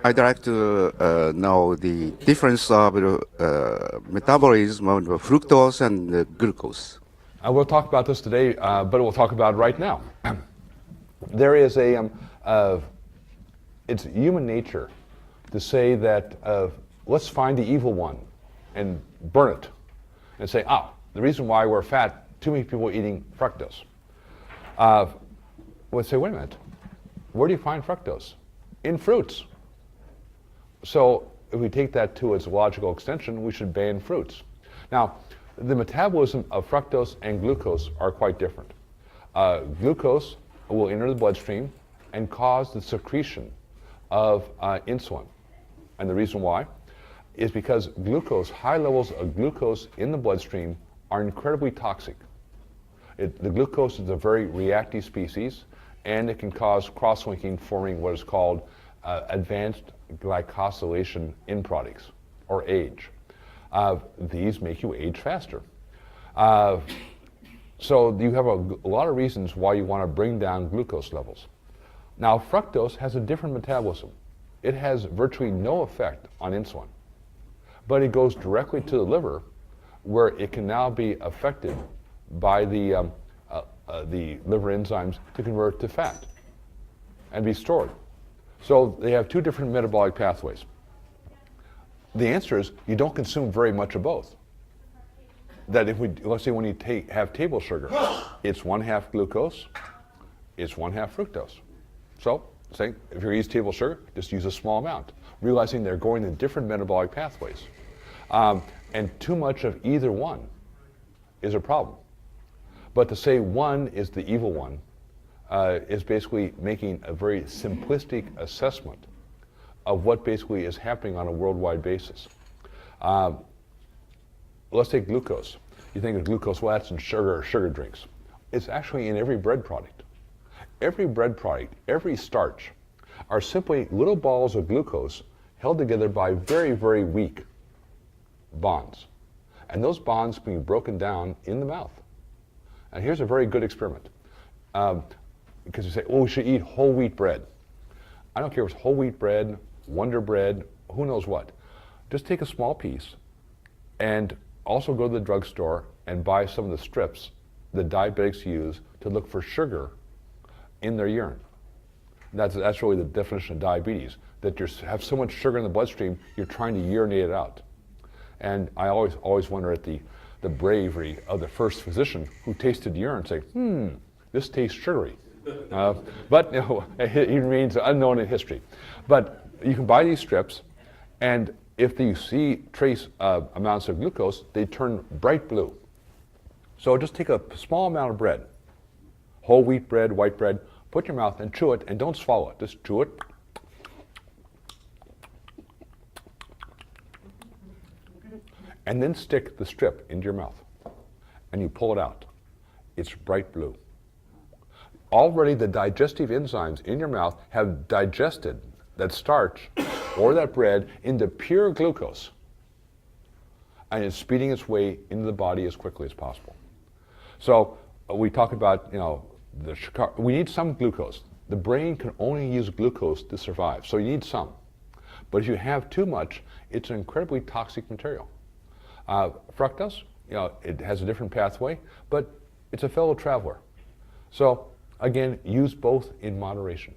I'd like to know the difference of metabolism of fructose and glucose. We'll talk about this today, but we'll talk about it right now. There is it's human nature to say that let's find the evil one and burn it and say, the reason why we're fat, too many people eating fructose. We'll say, wait a minute, where do you find fructose? In fruits. So if we take that to its logical extension, we should ban fruits. Now, the metabolism of fructose and glucose are quite different. Glucose will enter the bloodstream and cause the secretion of insulin. And the reason why is because high levels of glucose in the bloodstream are incredibly toxic. The glucose is a very reactive species, and it can cause cross-linking, forming what is called advanced glycosylation end products, or age. These make you age faster. So you have a lot of reasons why you want to bring down glucose levels. Now, fructose has a different metabolism. It has virtually no effect on insulin, but it goes directly to the liver, where it can now be affected by the liver enzymes to convert to fat and be stored. So they have two different metabolic pathways. The answer is you don't consume very much of both. That let's say when you have table sugar, it's 1/2 glucose, it's 1/2 fructose. So say if you're using table sugar, just use a small amount, realizing they're going in different metabolic pathways. And too much of either one is a problem. But to say one is the evil one is basically making a very simplistic assessment of what basically is happening on a worldwide basis. Let's take glucose. You think of glucose, well, that's in sugar drinks. It's actually in every bread product. Every bread product, every starch, are simply little balls of glucose held together by very, very weak bonds. And those bonds can be broken down in the mouth. And here's a very good experiment. Because you say, we should eat whole wheat bread. I don't care if it's whole wheat bread, Wonder Bread, who knows what. Just take a small piece and also go to the drugstore and buy some of the strips that diabetics use to look for sugar in their urine. That's really the definition of diabetes, that you have so much sugar in the bloodstream, you're trying to urinate it out. And I always wonder at the bravery of the first physician who tasted urine and say, this tastes sugary. But he remains unknown in history. But you can buy these strips, and if you see trace amounts of glucose, they turn bright blue. So just take a small amount of bread, whole wheat bread, white bread, put in your mouth and chew it, and don't swallow it, just chew it. And then stick the strip into your mouth, and you pull it out. It's bright blue. Already the digestive enzymes in your mouth have digested that starch or that bread into pure glucose, and it's speeding its way into the body as quickly as possible. So we talk about, we need some glucose. The brain can only use glucose to survive, so you need some. But if you have too much, it's an incredibly toxic material. Fructose, it has a different pathway, but it's a fellow traveler. So again, use both in moderation.